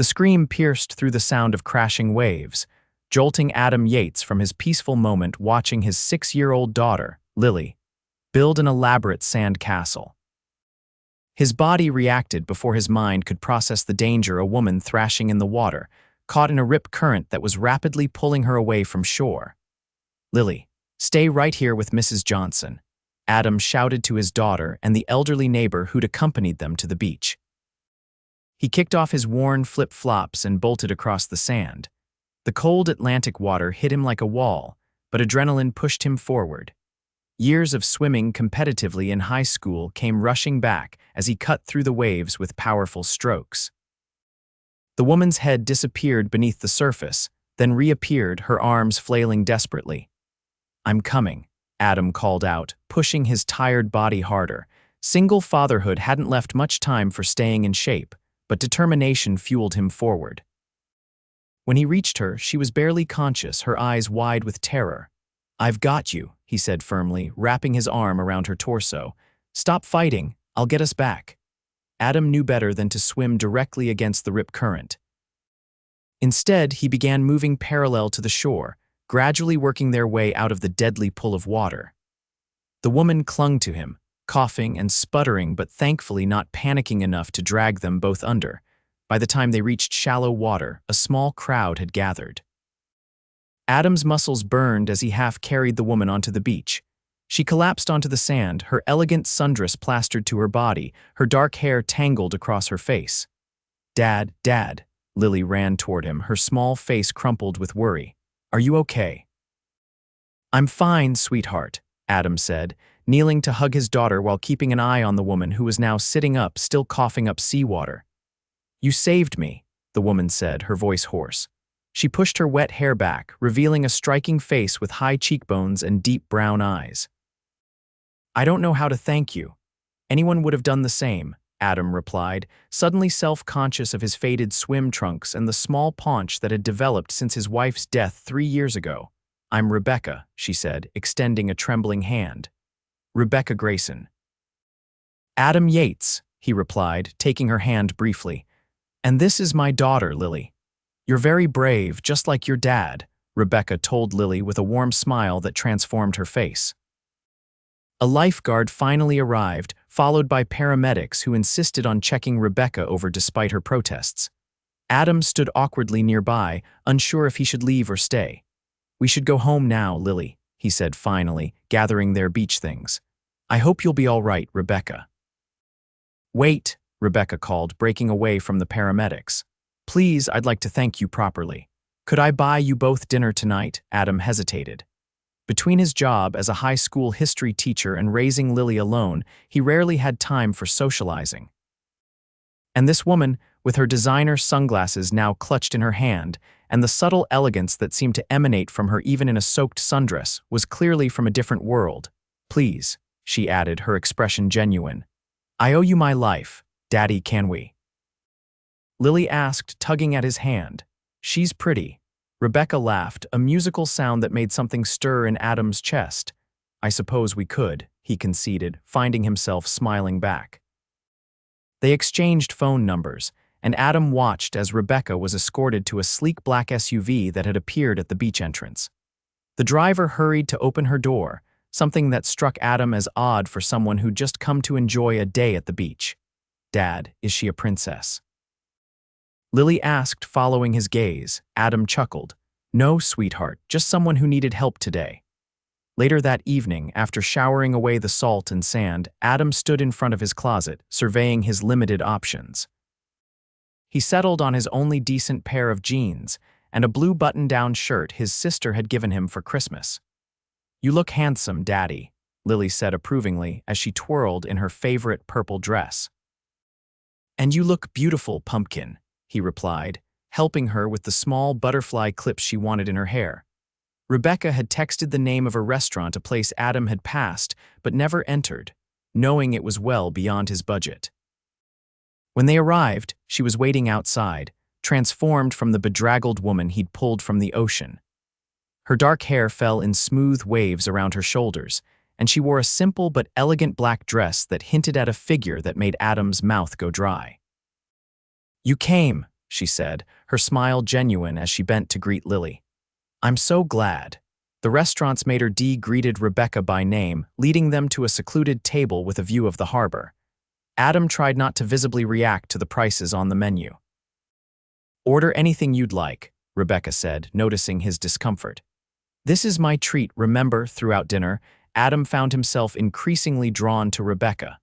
The scream pierced through the sound of crashing waves, jolting Adam Yates from his peaceful moment watching his 6-year-old daughter, Lily, build an elaborate sand castle. His body reacted before his mind could process the danger a woman thrashing in the water, caught in a rip current that was rapidly pulling her away from shore. "Lily, stay right here with Mrs. Johnson," Adam shouted to his daughter and the elderly neighbor who'd accompanied them to the beach. He kicked off his worn flip-flops and bolted across the sand. The cold Atlantic water hit him like a wall, but adrenaline pushed him forward. Years of swimming competitively in high school came rushing back as he cut through the waves with powerful strokes. The woman's head disappeared beneath the surface, then reappeared, her arms flailing desperately. "I'm coming," Adam called out, pushing his tired body harder. Single fatherhood hadn't left much time for staying in shape, but determination fueled him forward. When he reached her, she was barely conscious, her eyes wide with terror. "I've got you," he said firmly, wrapping his arm around her torso. "Stop fighting, I'll get us back." Adam knew better than to swim directly against the rip current. Instead, he began moving parallel to the shore, gradually working their way out of the deadly pull of water. The woman clung to him, coughing and sputtering, but thankfully not panicking enough to drag them both under. By the time they reached shallow water, a small crowd had gathered. Adam's muscles burned as he half-carried the woman onto the beach. She collapsed onto the sand, her elegant sundress plastered to her body, her dark hair tangled across her face. "Dad, Dad," Lily ran toward him, her small face crumpled with worry. "Are you okay?" "I'm fine, sweetheart," Adam said, kneeling to hug his daughter while keeping an eye on the woman who was now sitting up, still coughing up seawater. "You saved me," the woman said, her voice hoarse. She pushed her wet hair back, revealing a striking face with high cheekbones and deep brown eyes. "I don't know how to thank you. Anyone would have done the same," Adam replied, suddenly self-conscious of his faded swim trunks and the small paunch that had developed since his wife's death 3 years ago. "I'm Rebecca," she said, extending a trembling hand. "Rebecca Grayson." "Adam Yates," he replied, taking her hand briefly. "And this is my daughter, Lily." "You're very brave, just like your dad," Rebecca told Lily with a warm smile that transformed her face. A lifeguard finally arrived, followed by paramedics who insisted on checking Rebecca over despite her protests. Adam stood awkwardly nearby, unsure if he should leave or stay. "We should go home now, Lily," he said finally, gathering their beach things. "I hope you'll be all right, Rebecca." "Wait," Rebecca called, breaking away from the paramedics. "Please, I'd like to thank you properly. Could I buy you both dinner tonight?" Adam hesitated. Between his job as a high school history teacher and raising Lily alone, he rarely had time for socializing. And this woman, with her designer sunglasses now clutched in her hand, and the subtle elegance that seemed to emanate from her even in a soaked sundress, was clearly from a different world. "Please," she added, her expression genuine. "I owe you my life. Daddy, can we?" Lily asked, tugging at his hand. "She's pretty." Rebecca laughed, a musical sound that made something stir in Adam's chest. "I suppose we could," he conceded, finding himself smiling back. They exchanged phone numbers, and Adam watched as Rebecca was escorted to a sleek black SUV that had appeared at the beach entrance. The driver hurried to open her door, something that struck Adam as odd for someone who'd just come to enjoy a day at the beach. "Dad, is she a princess?" Lily asked, following his gaze. Adam chuckled. "No, sweetheart, just someone who needed help today." Later that evening, after showering away the salt and sand, Adam stood in front of his closet, surveying his limited options. He settled on his only decent pair of jeans and a blue button-down shirt his sister had given him for Christmas. "You look handsome, Daddy," Lily said approvingly as she twirled in her favorite purple dress. "And you look beautiful, Pumpkin," he replied, helping her with the small butterfly clips she wanted in her hair. Rebecca had texted the name of a restaurant, a place Adam had passed but never entered, knowing it was well beyond his budget. When they arrived, she was waiting outside, transformed from the bedraggled woman he'd pulled from the ocean. Her dark hair fell in smooth waves around her shoulders, and she wore a simple but elegant black dress that hinted at a figure that made Adam's mouth go dry. "You came," she said, her smile genuine as she bent to greet Lily. I'm so glad. The restaurant's maitre d' greeted Rebecca by name, leading them to a secluded table with a view of the harbor. Adam tried not to visibly react to the prices on the menu. Order anything you'd like, Rebecca said, noticing his discomfort. This is my treat, remember. Throughout dinner, Adam found himself increasingly drawn to Rebecca.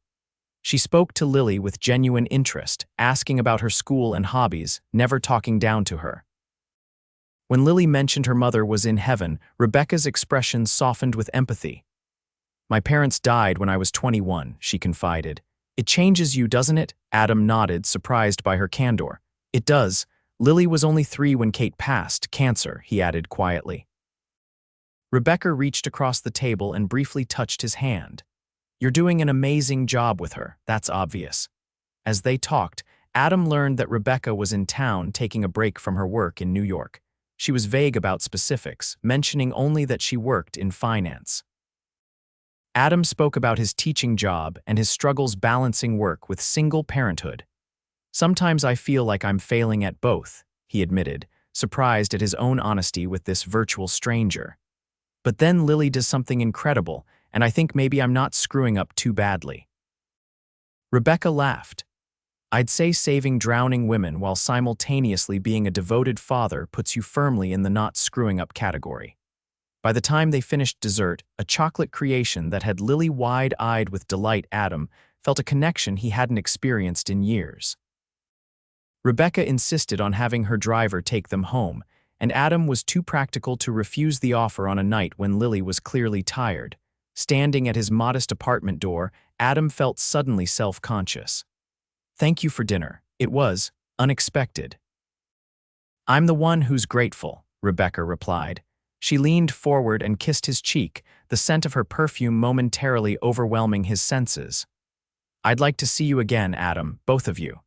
She spoke to Lily with genuine interest, asking about her school and hobbies, never talking down to her. When Lily mentioned her mother was in heaven, Rebecca's expression softened with empathy. My parents died when I was 21, she confided. It changes you, doesn't it? Adam nodded, surprised by her candor. It does. Lily was only 3 when Kate passed, cancer, he added quietly. Rebecca reached across the table and briefly touched his hand. You're doing an amazing job with her, that's obvious. As they talked, Adam learned that Rebecca was in town taking a break from her work in New York. She was vague about specifics, mentioning only that she worked in finance. Adam spoke about his teaching job and his struggles balancing work with single parenthood. Sometimes I feel like I'm failing at both, he admitted, surprised at his own honesty with this virtual stranger. But then Lily does something incredible, and I think maybe I'm not screwing up too badly. Rebecca laughed. I'd say saving drowning women while simultaneously being a devoted father puts you firmly in the not screwing up category. By the time they finished dessert, a chocolate creation that had Lily wide-eyed with delight, Adam felt a connection he hadn't experienced in years. Rebecca insisted on having her driver take them home, and Adam was too practical to refuse the offer on a night when Lily was clearly tired. Standing at his modest apartment door, Adam felt suddenly self-conscious. Thank you for dinner. It was unexpected. I'm the one who's grateful, Rebecca replied. She leaned forward and kissed his cheek, the scent of her perfume momentarily overwhelming his senses. I'd like to see you again, Adam, both of you.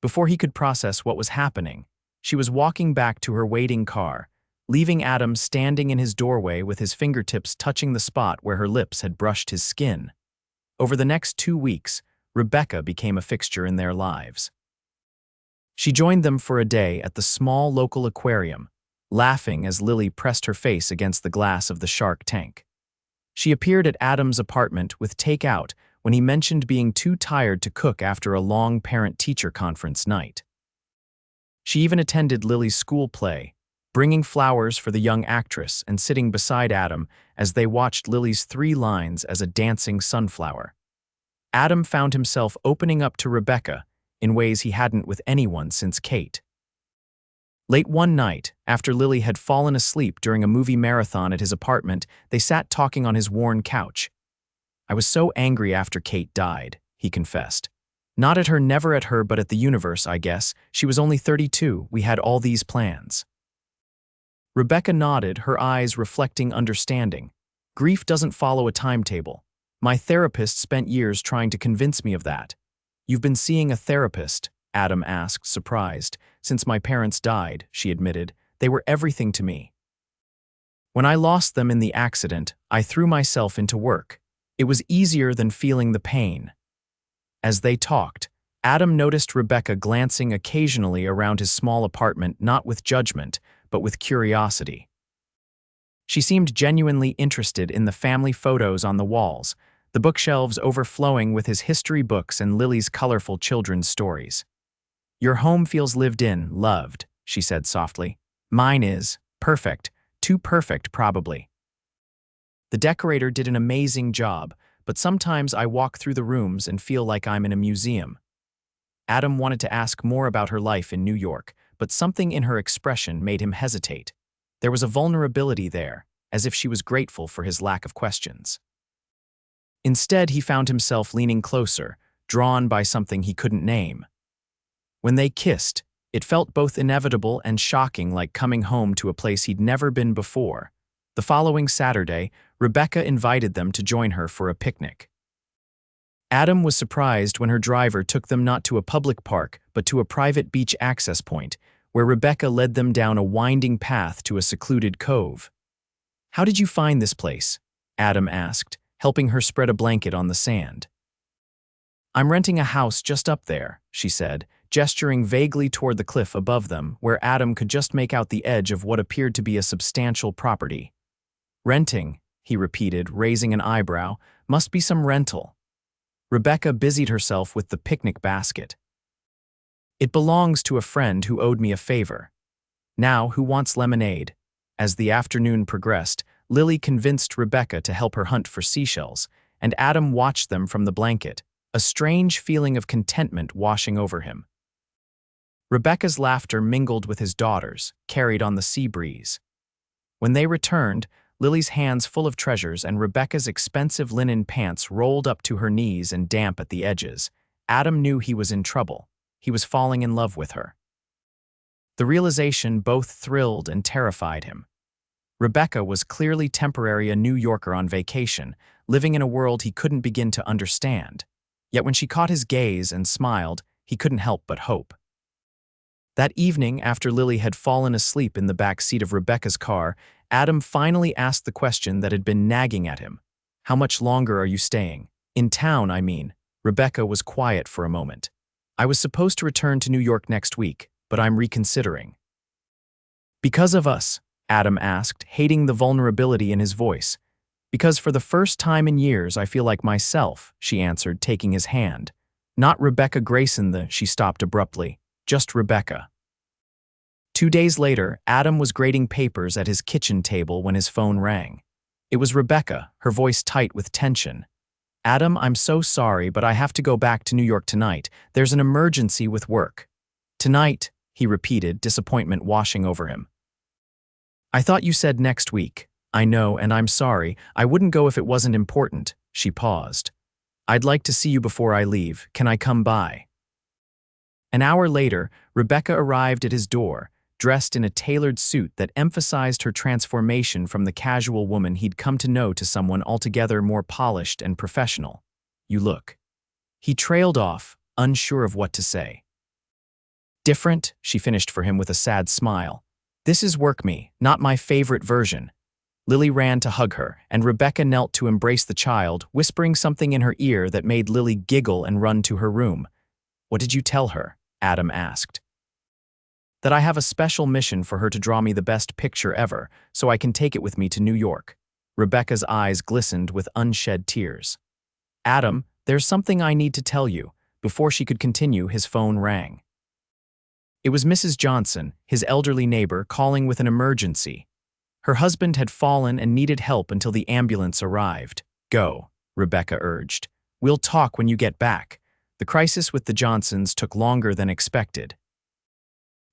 Before he could process what was happening, she was walking back to her waiting car, leaving Adam standing in his doorway with his fingertips touching the spot where her lips had brushed his skin. Over the next 2 weeks, Rebecca became a fixture in their lives. She joined them for a day at the small local aquarium, laughing as Lily pressed her face against the glass of the shark tank. She appeared at Adam's apartment with takeout when he mentioned being too tired to cook after a long parent-teacher conference night. She even attended Lily's school play, bringing flowers for the young actress and sitting beside Adam as they watched Lily's 3 lines as a dancing sunflower. Adam found himself opening up to Rebecca in ways he hadn't with anyone since Kate. Late one night, after Lily had fallen asleep during a movie marathon at his apartment, they sat talking on his worn couch. I was so angry after Kate died, he confessed. Not at her, never at her, but at the universe, I guess. She was only 32, we had all these plans. Rebecca nodded, her eyes reflecting understanding. Grief doesn't follow a timetable. My therapist spent years trying to convince me of that. You've been seeing a therapist? Adam asked, surprised. Since my parents died, she admitted. They were everything to me. When I lost them in the accident, I threw myself into work. It was easier than feeling the pain. As they talked, Adam noticed Rebecca glancing occasionally around his small apartment, not with judgment, but with curiosity. She seemed genuinely interested in the family photos on the walls, the bookshelves overflowing with his history books and Lily's colorful children's stories. Your home feels lived in, loved, she said softly. Mine is. Perfect. Too perfect, probably. The decorator did an amazing job, but sometimes I walk through the rooms and feel like I'm in a museum. Adam wanted to ask more about her life in New York, but something in her expression made him hesitate. There was a vulnerability there, as if she was grateful for his lack of questions. Instead, he found himself leaning closer, drawn by something he couldn't name. When they kissed, it felt both inevitable and shocking, like coming home to a place he'd never been before. The following Saturday, Rebecca invited them to join her for a picnic. Adam was surprised when her driver took them not to a public park, but to a private beach access point, where Rebecca led them down a winding path to a secluded cove. How did you find this place? Adam asked, helping her spread a blanket on the sand. I'm renting a house just up there, she said, gesturing vaguely toward the cliff above them, where Adam could just make out the edge of what appeared to be a substantial property. "Renting," he repeated, raising an eyebrow. "Must be some rental." Rebecca busied herself with the picnic basket. "It belongs to a friend who owed me a favor. Now, who wants lemonade?" As the afternoon progressed, Lily convinced Rebecca to help her hunt for seashells, and Adam watched them from the blanket, a strange feeling of contentment washing over him. Rebecca's laughter mingled with his daughter's, carried on the sea breeze. When they returned, Lily's hands full of treasures and Rebecca's expensive linen pants rolled up to her knees and damp at the edges, Adam knew he was in trouble. He was falling in love with her. The realization both thrilled and terrified him. Rebecca was clearly temporarily a New Yorker on vacation, living in a world he couldn't begin to understand. Yet when she caught his gaze and smiled, he couldn't help but hope. That evening, after Lily had fallen asleep in the back seat of Rebecca's car, Adam finally asked the question that had been nagging at him. "How much longer are you staying? In town, I mean." Rebecca was quiet for a moment. "I was supposed to return to New York next week, but I'm reconsidering." "Because of us?" Adam asked, hating the vulnerability in his voice. "Because for the first time in years I feel like myself," she answered, taking his hand. "Not Rebecca Grayson, she stopped abruptly. Just Rebecca." 2 days later, Adam was grading papers at his kitchen table when his phone rang. It was Rebecca, her voice tight with tension. "Adam, I'm so sorry, but I have to go back to New York tonight. There's an emergency with work." "Tonight," he repeated, disappointment washing over him. "I thought you said next week." "I know, and I'm sorry. I wouldn't go if it wasn't important." She paused. "I'd like to see you before I leave. Can I come by?" An hour later, Rebecca arrived at his door, dressed in a tailored suit that emphasized her transformation from the casual woman he'd come to know to someone altogether more polished and professional. "You look." He trailed off, unsure of what to say. "Different," she finished for him with a sad smile. "This is work me, not my favorite version." Lily ran to hug her, and Rebecca knelt to embrace the child, whispering something in her ear that made Lily giggle and run to her room. "What did you tell her?" Adam asked. "That I have a special mission for her to draw me the best picture ever, so I can take it with me to New York." Rebecca's eyes glistened with unshed tears. "Adam, there's something I need to tell you." Before she could continue, his phone rang. It was Mrs. Johnson, his elderly neighbor, calling with an emergency. Her husband had fallen and needed help until the ambulance arrived. "Go," Rebecca urged. "We'll talk when you get back." The crisis with the Johnsons took longer than expected.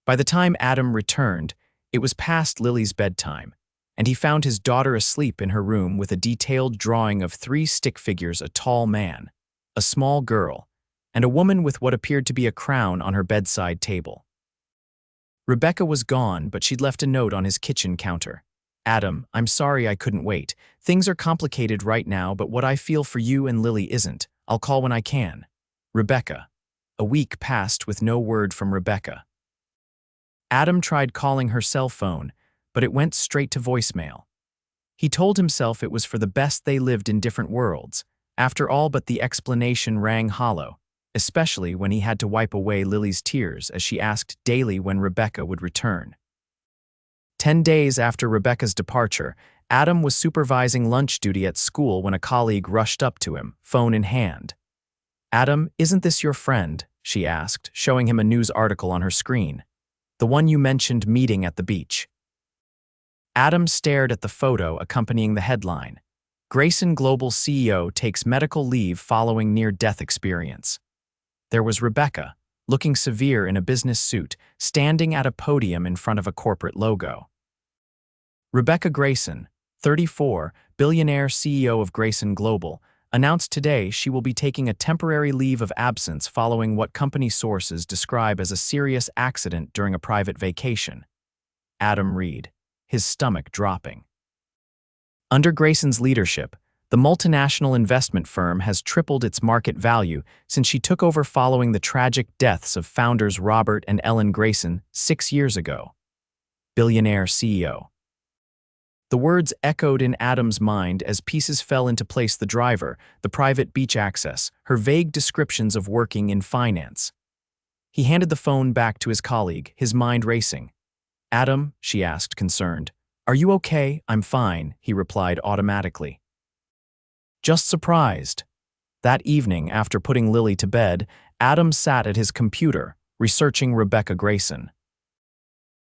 By the time Adam returned, it was past Lily's bedtime, and he found his daughter asleep in her room with a detailed drawing of 3 stick figures: a tall man, a small girl, and a woman with what appeared to be a crown on her bedside table. Rebecca was gone, but she'd left a note on his kitchen counter. "Adam, I'm sorry I couldn't wait. Things are complicated right now, but what I feel for you and Lily isn't. I'll call when I can. Rebecca." A week passed with no word from Rebecca. Adam tried calling her cell phone, but it went straight to voicemail. He told himself it was for the best they lived in different worlds. After all, but the explanation rang hollow, especially when he had to wipe away Lily's tears as she asked daily when Rebecca would return. 10 days after Rebecca's departure, Adam was supervising lunch duty at school when a colleague rushed up to him, phone in hand. "Adam, isn't this your friend?" she asked, showing him a news article on her screen. "The one you mentioned meeting at the beach." Adam stared at the photo accompanying the headline. "Grayson Global CEO takes medical leave following near-death experience." There was Rebecca, looking severe in a business suit, standing at a podium in front of a corporate logo. Rebecca Grayson, 34, billionaire CEO of Grayson Global, announced today she will be taking a temporary leave of absence following what company sources describe as a serious accident during a private vacation. Adam read, his stomach dropping. Under Grayson's leadership, the multinational investment firm has tripled its market value since she took over following the tragic deaths of founders Robert and Ellen Grayson 6 years ago. Billionaire CEO. The words echoed in Adam's mind as pieces fell into place: the driver, the private beach access, her vague descriptions of working in finance. He handed the phone back to his colleague, his mind racing. "Adam," she asked, concerned. "Are you okay?" "I'm fine," he replied automatically. Just surprised. That evening, after putting Lily to bed, Adam sat at his computer, researching Rebecca Grayson.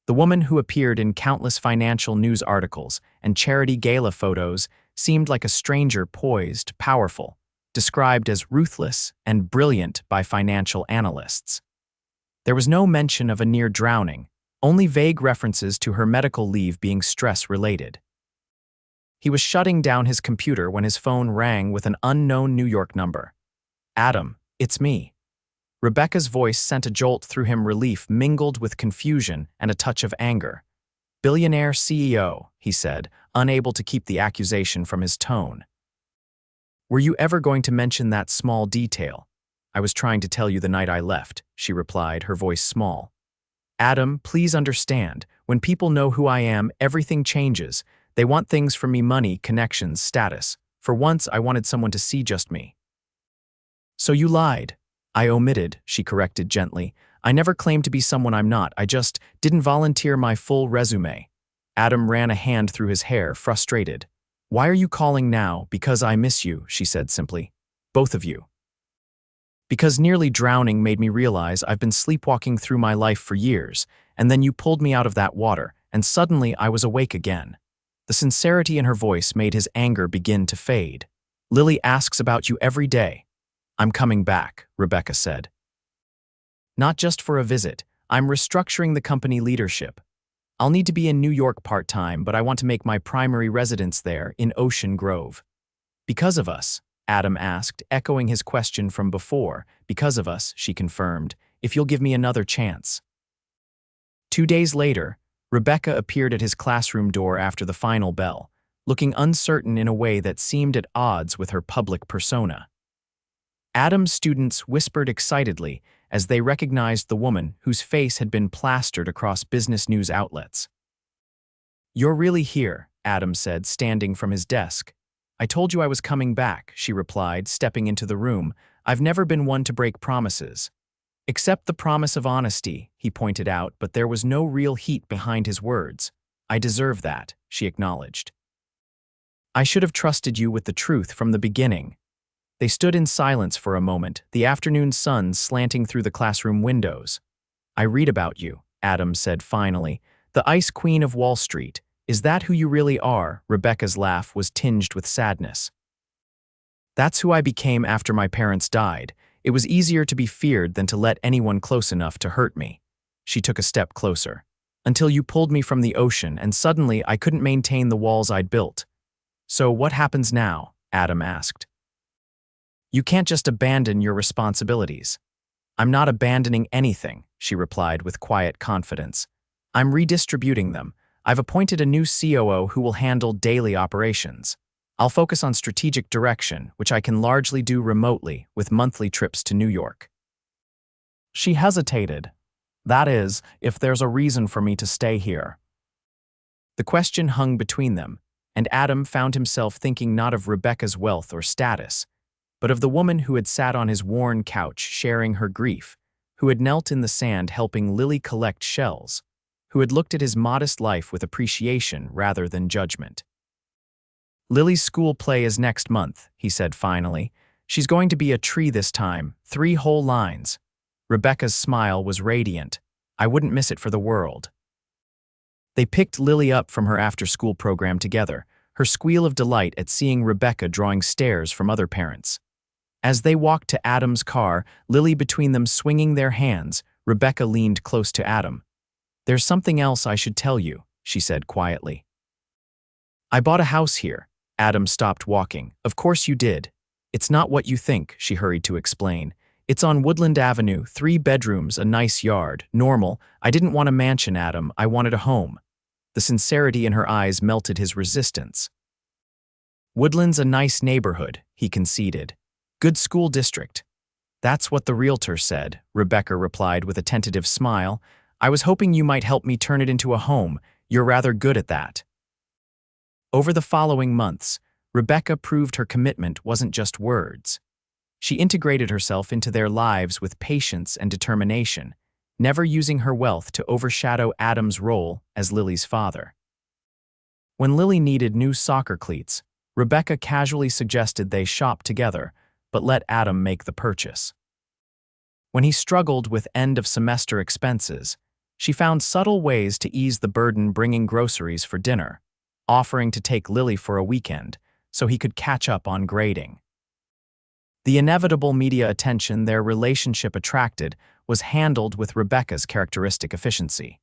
The woman who appeared in countless financial news articles and charity gala photos seemed like a stranger poised, powerful, described as ruthless and brilliant by financial analysts. There was no mention of a near drowning, only vague references to her medical leave being stress-related. He was shutting down his computer when his phone rang with an unknown New York number. "Adam, it's me." Rebecca's voice sent a jolt through him, relief mingled with confusion and a touch of anger. "Billionaire CEO," he said, unable to keep the accusation from his tone. "Were you ever going to mention that small detail?" "I was trying to tell you the night I left," she replied, her voice small. "Adam, please understand, when people know who I am, everything changes. They want things from me: money, connections, status. For once, I wanted someone to see just me." "So you lied." "I omitted," she corrected gently. "I never claimed to be someone I'm not. I just didn't volunteer my full resume." Adam ran a hand through his hair, frustrated. "Why are you calling now?" "Because I miss you," she said simply. "Both of you." "Because nearly drowning made me realize I've been sleepwalking through my life for years, and then you pulled me out of that water, and suddenly I was awake again." The sincerity in her voice made his anger begin to fade. "Lily asks about you every day." "I'm coming back," Rebecca said. "Not just for a visit. I'm restructuring the company leadership. I'll need to be in New York part-time, but I want to make my primary residence there, in Ocean Grove." "Because of us?" Adam asked, echoing his question from before. "Because of us," she confirmed, "if you'll give me another chance." 2 days later, Rebecca appeared at his classroom door after the final bell, looking uncertain in a way that seemed at odds with her public persona. Adam's students whispered excitedly as they recognized the woman whose face had been plastered across business news outlets. "You're really here," Adam said, standing from his desk. "I told you I was coming back," she replied, stepping into the room. "I've never been one to break promises." "Except the promise of honesty," he pointed out, but there was no real heat behind his words. "I deserve that," she acknowledged. "I should have trusted you with the truth from the beginning." They stood in silence for a moment, the afternoon sun slanting through the classroom windows. "I read about you," Adam said finally. "The Ice Queen of Wall Street. Is that who you really are?" Rebecca's laugh was tinged with sadness. "That's who I became after my parents died. It was easier to be feared than to let anyone close enough to hurt me." She took a step closer. "Until you pulled me from the ocean, and suddenly I couldn't maintain the walls I'd built." "So what happens now?" Adam asked. "You can't just abandon your responsibilities." "I'm not abandoning anything," she replied with quiet confidence. "I'm redistributing them. I've appointed a new COO who will handle daily operations. I'll focus on strategic direction, which I can largely do remotely with monthly trips to New York." She hesitated. "That is, if there's a reason for me to stay here." The question hung between them, and Adam found himself thinking not of Rebecca's wealth or status, but of the woman who had sat on his worn couch sharing her grief, who had knelt in the sand helping Lily collect shells, who had looked at his modest life with appreciation rather than judgment. "Lily's school play is next month," he said finally. "She's going to be a tree this time, 3 whole lines." Rebecca's smile was radiant. "I wouldn't miss it for the world." They picked Lily up from her after-school program together, her squeal of delight at seeing Rebecca drawing stares from other parents. As they walked to Adam's car, Lily between them swinging their hands, Rebecca leaned close to Adam. "There's something else I should tell you," she said quietly. "I bought a house here." Adam stopped walking. "Of course you did. It's not what you think," she hurried to explain. "It's on Woodland Avenue, 3 bedrooms, a nice yard, normal. I didn't want a mansion, Adam. I wanted a home." The sincerity in her eyes melted his resistance. "Woodland's a nice neighborhood," he conceded. "Good school district." "That's what the realtor said," Rebecca replied with a tentative smile. "I was hoping you might help me turn it into a home. You're rather good at that." Over the following months, Rebecca proved her commitment wasn't just words. She integrated herself into their lives with patience and determination, never using her wealth to overshadow Adam's role as Lily's father. When Lily needed new soccer cleats, Rebecca casually suggested they shop together, but let Adam make the purchase. When he struggled with end-of-semester expenses, she found subtle ways to ease the burden, bringing groceries for dinner, offering to take Lily for a weekend so he could catch up on grading. The inevitable media attention their relationship attracted was handled with Rebecca's characteristic efficiency.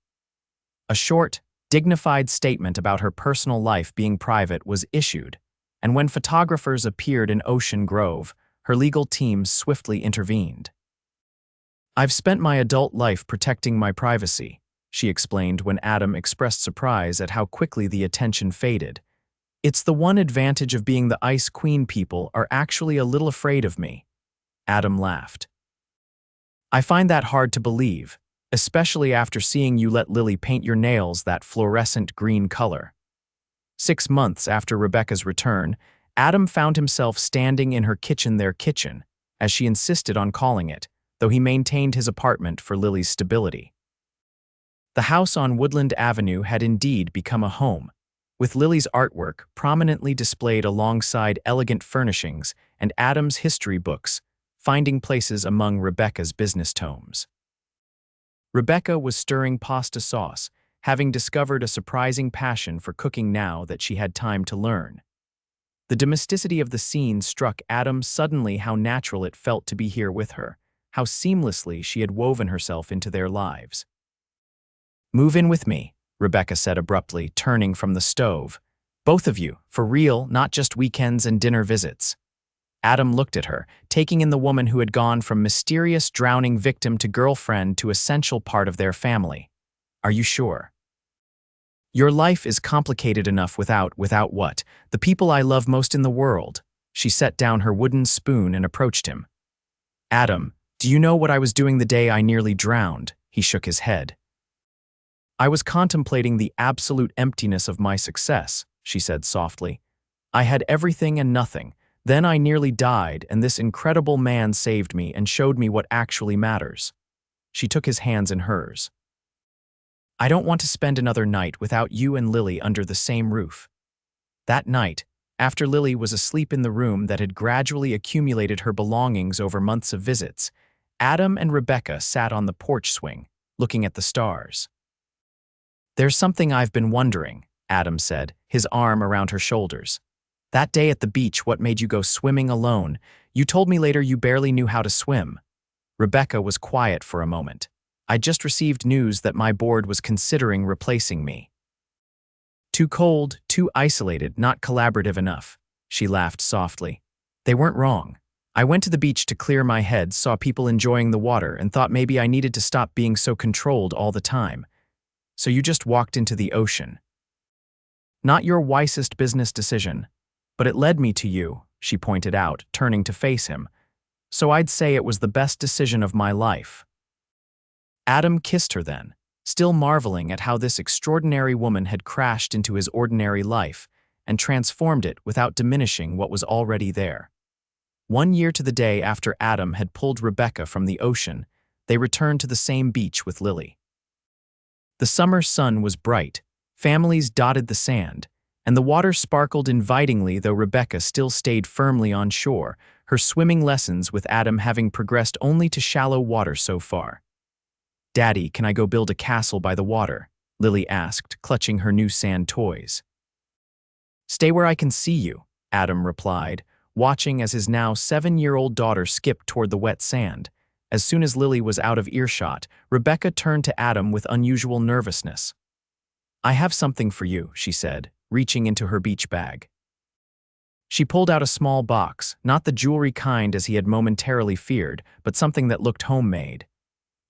A short, dignified statement about her personal life being private was issued, and when photographers appeared in Ocean Grove, her legal team swiftly intervened. "I've spent my adult life protecting my privacy," she explained when Adam expressed surprise at how quickly the attention faded. "It's the one advantage of being the Ice Queen. People are actually a little afraid of me." Adam laughed. "I find that hard to believe, especially after seeing you let Lily paint your nails that fluorescent green color." 6 months after Rebecca's return, Adam found himself standing in her kitchen, as she insisted on calling it, though he maintained his apartment for Lily's stability. The house on Woodland Avenue had indeed become a home, with Lily's artwork prominently displayed alongside elegant furnishings and Adam's history books, finding places among Rebecca's business tomes. Rebecca was stirring pasta sauce, having discovered a surprising passion for cooking now that she had time to learn. The domesticity of the scene struck Adam suddenly how natural it felt to be here with her, how seamlessly she had woven herself into their lives. "Move in with me," Rebecca said abruptly, turning from the stove. "Both of you, for real, not just weekends and dinner visits." Adam looked at her, taking in the woman who had gone from mysterious drowning victim to girlfriend to essential part of their family. "Are you sure? Your life is complicated enough without what? The people I love most in the world." She set down her wooden spoon and approached him. "Adam, do you know what I was doing the day I nearly drowned?" He shook his head. "I was contemplating the absolute emptiness of my success," she said softly. "I had everything and nothing. Then I nearly died, and this incredible man saved me and showed me what actually matters." She took his hands in hers. "I don't want to spend another night without you and Lily under the same roof." That night, after Lily was asleep in the room that had gradually accumulated her belongings over months of visits, Adam and Rebecca sat on the porch swing, looking at the stars. "There's something I've been wondering," Adam said, his arm around her shoulders. "That day at the beach, what made you go swimming alone? You told me later you barely knew how to swim." Rebecca was quiet for a moment. "I'd just received news that my board was considering replacing me." "Too cold, too isolated, not collaborative enough," she laughed softly. "They weren't wrong. I went to the beach to clear my head, saw people enjoying the water, and thought maybe I needed to stop being so controlled all the time. So you just walked into the ocean. Not your wisest business decision, but it led me to you," she pointed out, turning to face him. "So I'd say it was the best decision of my life." Adam kissed her then, still marveling at how this extraordinary woman had crashed into his ordinary life and transformed it without diminishing what was already there. 1 year to the day after Adam had pulled Rebecca from the ocean, they returned to the same beach with Lily. The summer sun was bright, families dotted the sand, and the water sparkled invitingly, though Rebecca still stayed firmly on shore, her swimming lessons with Adam having progressed only to shallow water so far. "Daddy, can I go build a castle by the water?" Lily asked, clutching her new sand toys. "Stay where I can see you," Adam replied, watching as his now 7-year-old daughter skipped toward the wet sand. As soon as Lily was out of earshot, Rebecca turned to Adam with unusual nervousness. "I have something for you," she said, reaching into her beach bag. She pulled out a small box, not the jewelry kind as he had momentarily feared, but something that looked homemade.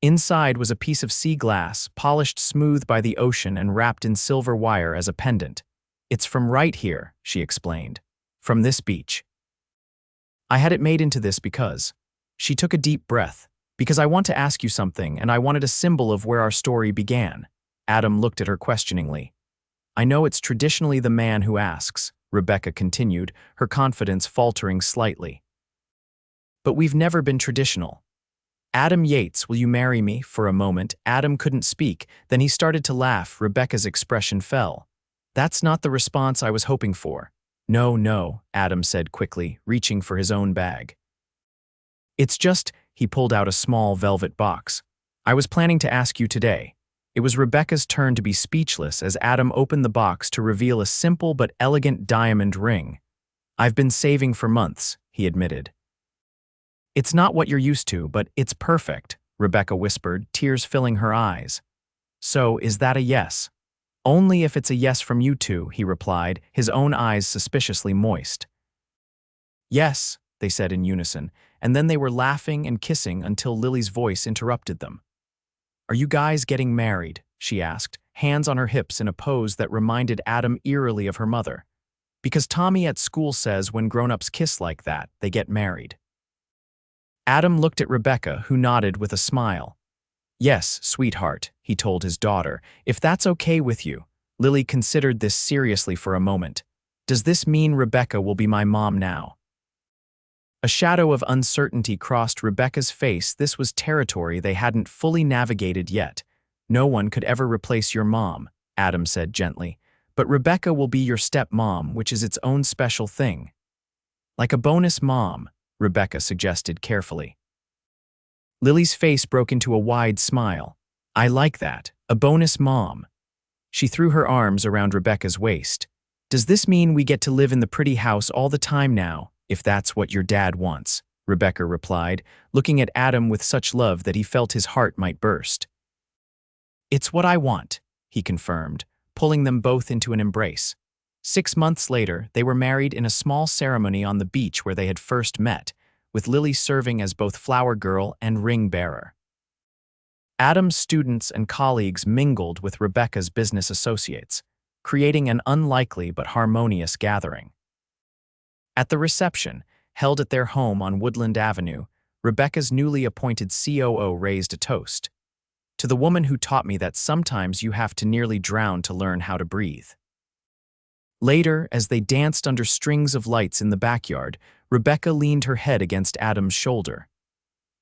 Inside was a piece of sea glass, polished smooth by the ocean and wrapped in silver wire as a pendant. "It's from right here," she explained. "From this beach. I had it made into this because..." She took a deep breath. "Because I want to ask you something, and I wanted a symbol of where our story began." Adam looked at her questioningly. "I know it's traditionally the man who asks," Rebecca continued, her confidence faltering slightly. But we've never been traditional. Adam Yates, will you marry me? For a moment, Adam couldn't speak, then he started to laugh. Rebecca's expression fell. That's not the response I was hoping for. No, no, Adam said quickly, reaching for his own bag. It's just, he pulled out a small velvet box. I was planning to ask you today. It was Rebecca's turn to be speechless as Adam opened the box to reveal a simple but elegant diamond ring. I've been saving for months, he admitted. It's not what you're used to, but it's perfect, Rebecca whispered, tears filling her eyes. So, is that a yes? Only if it's a yes from you two, he replied, his own eyes suspiciously moist. Yes, they said in unison, and then they were laughing and kissing until Lily's voice interrupted them. Are you guys getting married? She asked, hands on her hips in a pose that reminded Adam eerily of her mother. Because Tommy at school says when grown-ups kiss like that, they get married. Adam looked at Rebecca, who nodded with a smile. Yes, sweetheart, he told his daughter, if that's okay with you. Lily considered this seriously for a moment. Does this mean Rebecca will be my mom now? A shadow of uncertainty crossed Rebecca's face. This was territory they hadn't fully navigated yet. No one could ever replace your mom, Adam said gently. But Rebecca will be your stepmom, which is its own special thing. Like a bonus mom, Rebecca suggested carefully. Lily's face broke into a wide smile. I like that, a bonus mom. She threw her arms around Rebecca's waist. Does this mean we get to live in the pretty house all the time now, if that's what your dad wants? Rebecca replied, looking at Adam with such love that he felt his heart might burst. It's what I want, he confirmed, pulling them both into an embrace. 6 months later, they were married in a small ceremony on the beach where they had first met, with Lily serving as both flower girl and ring bearer. Adam's students and colleagues mingled with Rebecca's business associates, creating an unlikely but harmonious gathering. At the reception, held at their home on Woodland Avenue, Rebecca's newly appointed COO raised a toast. To the woman who taught me that sometimes you have to nearly drown to learn how to breathe. Later, as they danced under strings of lights in the backyard, Rebecca leaned her head against Adam's shoulder.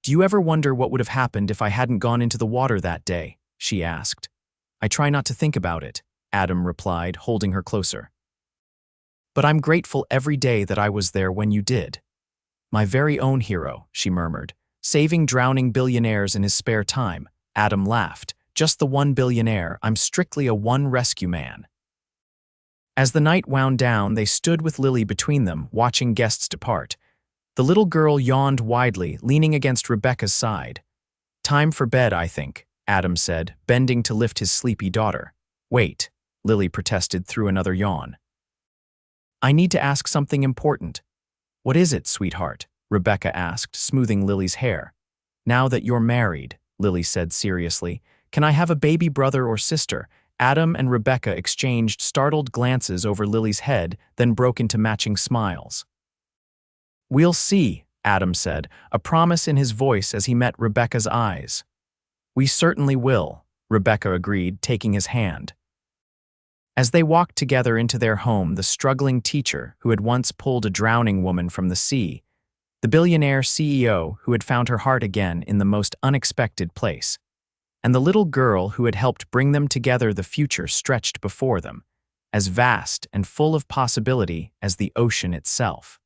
Do you ever wonder what would have happened if I hadn't gone into the water that day? She asked. I try not to think about it, Adam replied, holding her closer. But I'm grateful every day that I was there when you did. My very own hero, she murmured, saving drowning billionaires in his spare time. Adam laughed. Just the one billionaire, I'm strictly a one rescue man. As the night wound down, they stood with Lily between them, watching guests depart. The little girl yawned widely, leaning against Rebecca's side. Time for bed, I think, Adam said, bending to lift his sleepy daughter. Wait, Lily protested through another yawn. I need to ask something important. What is it, sweetheart? Rebecca asked, smoothing Lily's hair. Now that you're married, Lily said seriously, can I have a baby brother or sister? Adam and Rebecca exchanged startled glances over Lily's head, then broke into matching smiles. We'll see, Adam said, a promise in his voice as he met Rebecca's eyes. We certainly will, Rebecca agreed, taking his hand. As they walked together into their home, the struggling teacher who had once pulled a drowning woman from the sea, the billionaire CEO who had found her heart again in the most unexpected place, and the little girl who had helped bring them together, the future stretched before them, as vast and full of possibility as the ocean itself.